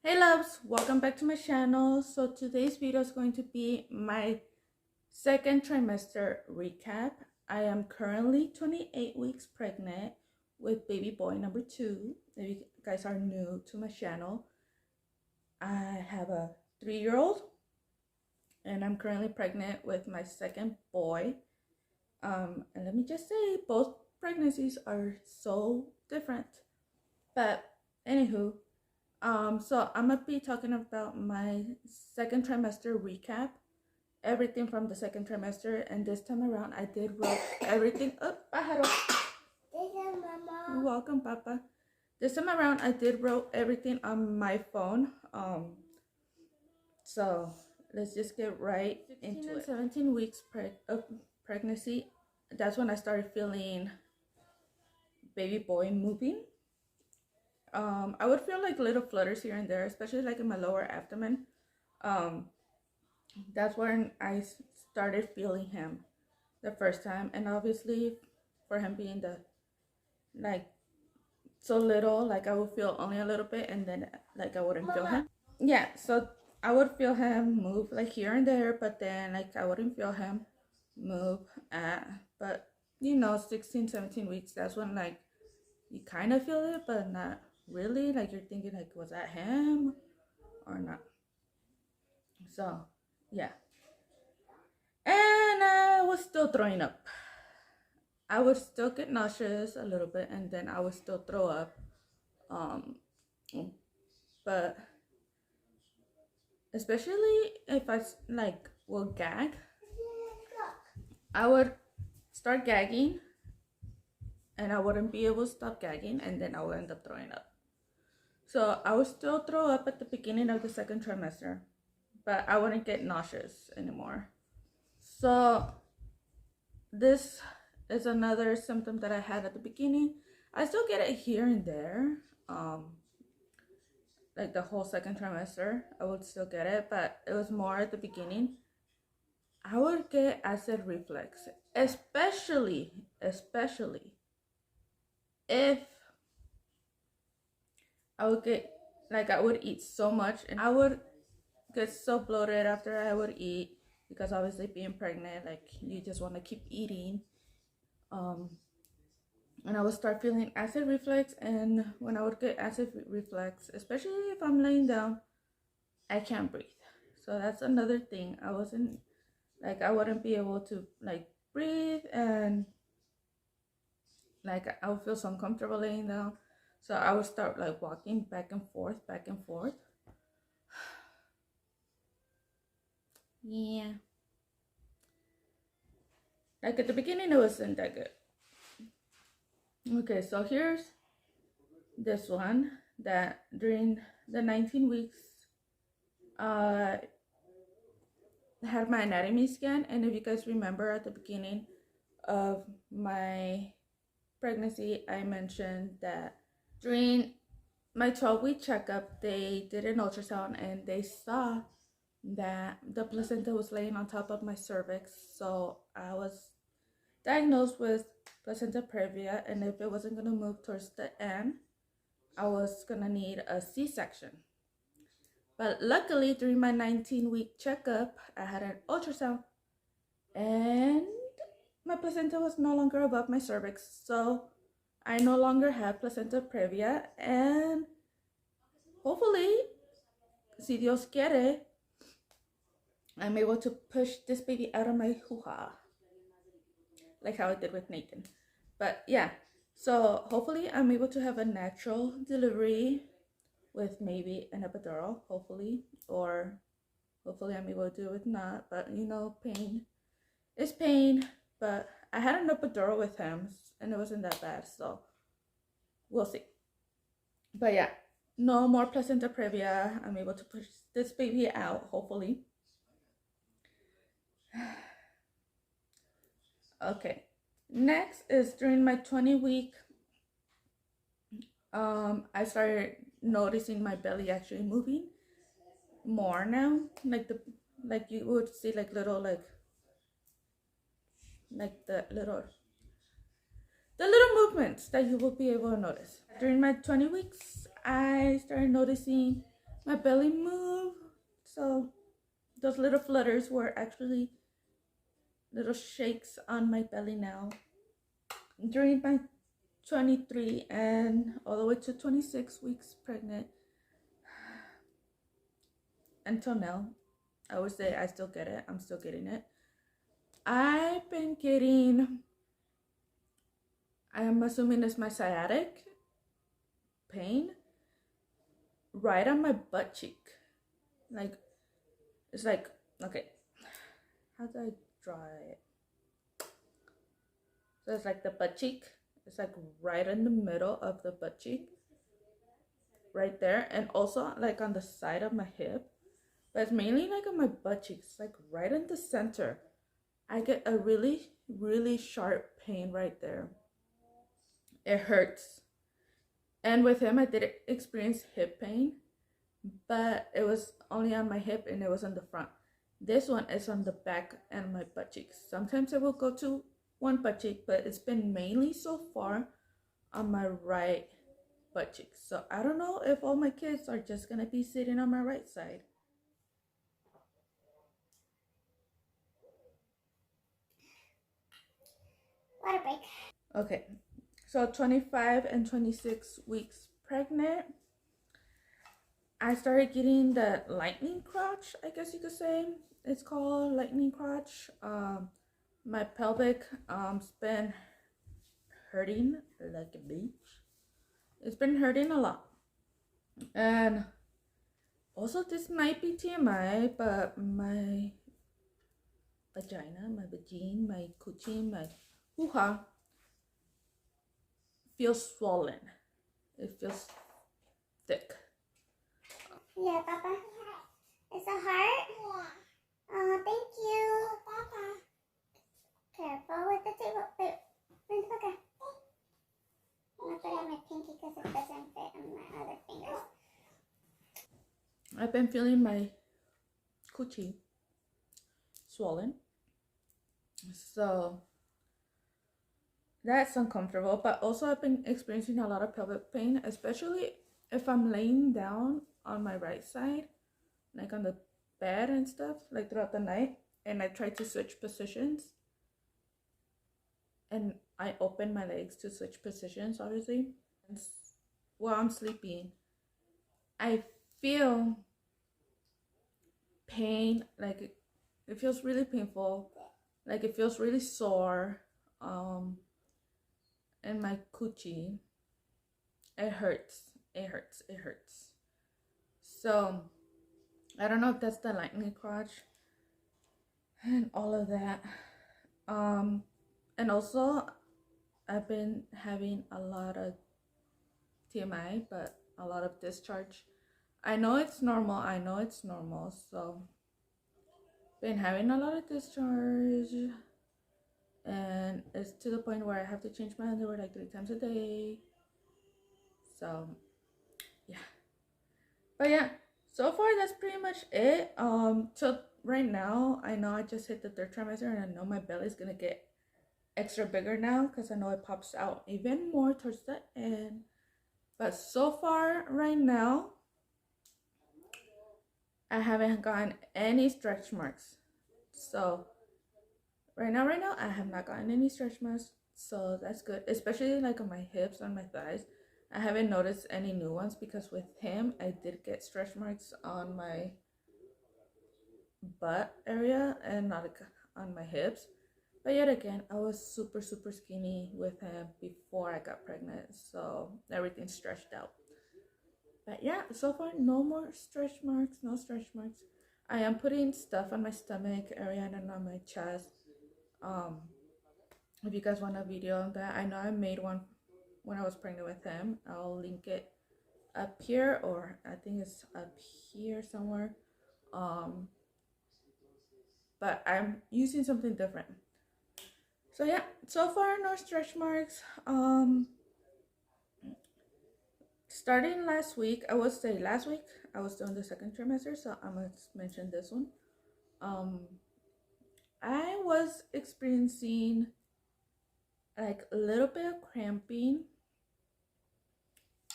Hey loves, welcome back to my channel. So today's video is going to be my second trimester recap. I am currently 28 weeks pregnant with baby boy number 2. If you guys are new to my channel, I have a 3-year-old and I'm currently pregnant with my second boy. And let me just say, both pregnancies are so different. But anywho, so I'm gonna be talking about my second trimester recap, everything from the second trimester, and this time around I did wrote everything up. You're welcome, Papa. This time around I did wrote everything on my phone. So let's just get right into it. 17 weeks of pregnancy, that's when I started feeling baby boy moving. I would feel like little flutters here and there, especially like in my lower abdomen. That's when I started feeling him the first time, and obviously for him being like so little, like I would feel only a little bit, and then like I wouldn't feel him. Yeah, so I would feel him move like here and there, but then like I wouldn't feel him move. But 16-17 weeks, that's when like you kind of feel it, but not really. Like you're thinking like, was that him or not? So yeah, and I was still throwing up. I would still get nauseous a little bit, and then I would still throw up. But especially if I like will gag, I would start gagging and I wouldn't be able to stop gagging, and then I would end up throwing up. So I would still throw up at the beginning of the second trimester, but I wouldn't get nauseous anymore. So this is another symptom that I had at the beginning. I still get it here and there. Like the whole second trimester, I would still get it, but it was more at the beginning. I would get acid reflux, especially if I would get, like, I would eat so much, and I would get so bloated after I would eat, because obviously being pregnant, like, you just want to keep eating. And I would start feeling acid reflux, and when I would get acid reflux, especially if I'm laying down, I can't breathe. So that's another thing. I wouldn't be able to like breathe, and like I would feel so uncomfortable laying down. So I would start like walking back and forth. Yeah. Like at the beginning, it wasn't that good. Okay, so here's this one that during the 19 weeks, I had my anatomy scan. And if you guys remember at the beginning of my pregnancy, I mentioned that during my 12-week checkup, they did an ultrasound and they saw that the placenta was laying on top of my cervix. So I was diagnosed with placenta previa, and if it wasn't going to move towards the end, I was going to need a C-section. But luckily, during my 19-week checkup, I had an ultrasound, and my placenta was no longer above my cervix. So I no longer have placenta previa, and hopefully, si Dios quiere, I'm able to push this baby out of my hoo-ha, like how I did with Nathan. But yeah, so hopefully I'm able to have a natural delivery with maybe an epidural, hopefully, or hopefully I'm able to do it with not. But pain is pain. But I had an epidural with him, and it wasn't that bad, so we'll see. But yeah, no more placenta previa. I'm able to push this baby out, hopefully. Okay, next is during my 20-week, I started noticing my belly actually moving more now. Like you would see like little the little movements that you will be able to notice. During my 20 weeks, I started noticing my belly move. So those little flutters were actually little shakes on my belly now. During my 23 and all the way to 26 weeks pregnant until now, I would say I still get it. I'm still getting it. I've been getting, I am assuming it's my sciatic pain right on my butt cheek. Like, it's like, okay, how do I draw it? So it's like the butt cheek. It's like right in the middle of the butt cheek. Right there. And also like on the side of my hip. But it's mainly like on my butt cheeks. Like right in the center. I get a really, really sharp pain right there. It hurts. And with him, I did experience hip pain. But it was only on my hip and it was on the front. This one is on the back and my butt cheeks. Sometimes I will go to one butt cheek, but it's been mainly so far on my right butt cheek. So I don't know if all my kids are just gonna be sitting on my right side. Water break. Okay, so 25 and 26 weeks pregnant, I started getting the lightning crotch, I guess you could say. It's called lightning crotch. My pelvic has been hurting like a bitch. It's been hurting a lot. And also this might be TMI, but my vagina, my vagine, my coochie, my hoo-ha feels swollen. It feels thick. Yeah, Papa. It's a heart? Yeah. Thank you. Papa. Careful with the table. Wait, bring the book. I'm not putting my pinky because it doesn't fit on my other fingers. I've been feeling my coochie swollen. So that's uncomfortable, but also I've been experiencing a lot of pelvic pain, especially if I'm laying down on my right side, like on the bed and stuff, like throughout the night, and I try to switch positions and I open my legs to switch positions, obviously. And while I'm sleeping, I feel pain, like it feels really painful, like it feels really sore, and my coochie, it hurts. So I don't know if that's the lightning crotch and all of that. And also I've been having a lot of TMI, but a lot of discharge. I know it's normal. So been having a lot of discharge, and it's to the point where I have to change my underwear like 3 times a day. So yeah, but yeah, so far that's pretty much it. So right now I know I just hit the 3rd trimester, and I know my belly's gonna get extra bigger now because I know it pops out even more towards the end. But so far right now I haven't gotten any stretch marks. So right now I have not gotten any stretch marks, so that's good, especially like on my hips, on my thighs. I haven't noticed any new ones because with him I did get stretch marks on my butt area and not on my hips. But yet again, I was super skinny with him before I got pregnant, so everything's stretched out. But yeah, so far no more stretch marks, no stretch marks. I am putting stuff on my stomach area and on my chest. If you guys want a video on that, I know I made one when I was pregnant with him. I'll link it up here, or I think it's up here somewhere. But I'm using something different. So yeah, so far no stretch marks. Starting last week, I would say last week I was doing the 2nd trimester, so I'm gonna mention this one. I was experiencing like a little bit of cramping,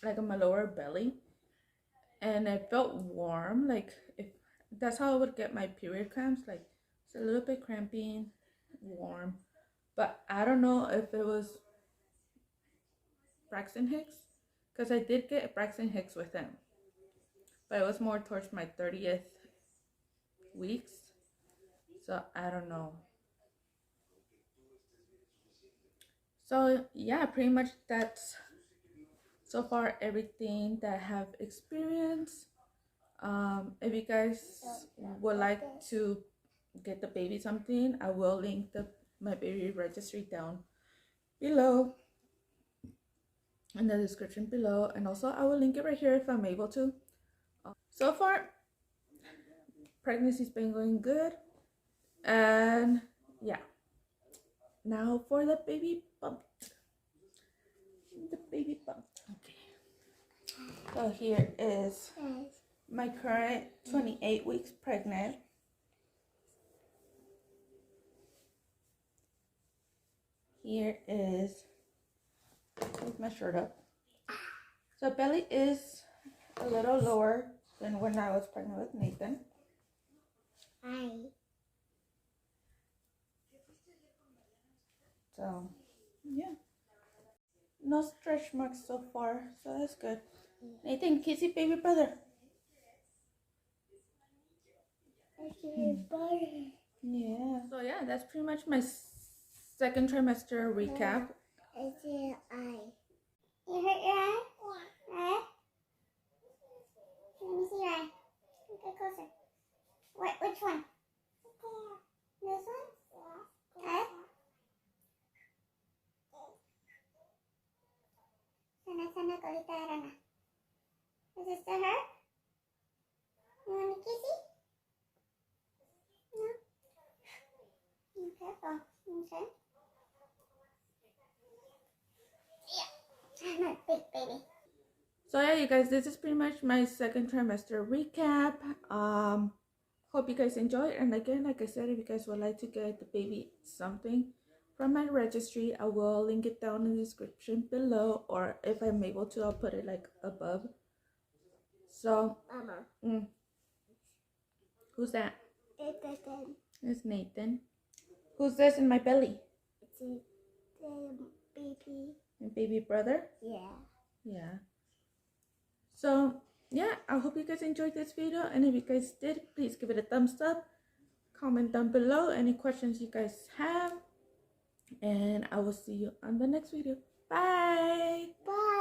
like on my lower belly, and it felt warm, like if that's how I would get my period cramps, like it's a little bit cramping, warm. But I don't know if it was Braxton Hicks, because I did get Braxton Hicks with him, but it was more towards my 30th weeks, so I don't know. So yeah, pretty much that's so far everything that I have experienced. If you guys would like to get the baby something, I will link my baby registry down below in the description below, and also I will link it right here if I'm able to. So far pregnancy's been going good, and yeah, now for the baby bump. Okay, so here is my current 28 weeks pregnant. Here is, with my shirt up, so belly is a little lower than when I was pregnant with Nathan. Hi. So yeah, no stretch marks so far, so that's good. Nathan, kissy baby brother. Yeah. So yeah, that's pretty much my second trimester recap. It's your eye. You hurt your eye? Eye? Let me see your eye. Get closer. Which one? This one? Eye? Sana colita de rana. Does it still hurt? You want a kissy? No? Be careful. Okay? Yeah. I'm a big baby. So yeah, you guys, this is pretty much my second trimester recap. Hope you guys enjoyed, and again, like I said, if you guys would like to get the baby something from my registry, I will link it down in the description below, or if I'm able to, I'll put it like above. So Mama. Who's that? It's Nathan. It's Nathan. Who's this in my belly? It's a baby. My baby brother? Yeah. Yeah. So yeah, I hope you guys enjoyed this video, and if you guys did, please give it a thumbs up, comment down below any questions you guys have, and I will see you on the next video. Bye. Bye.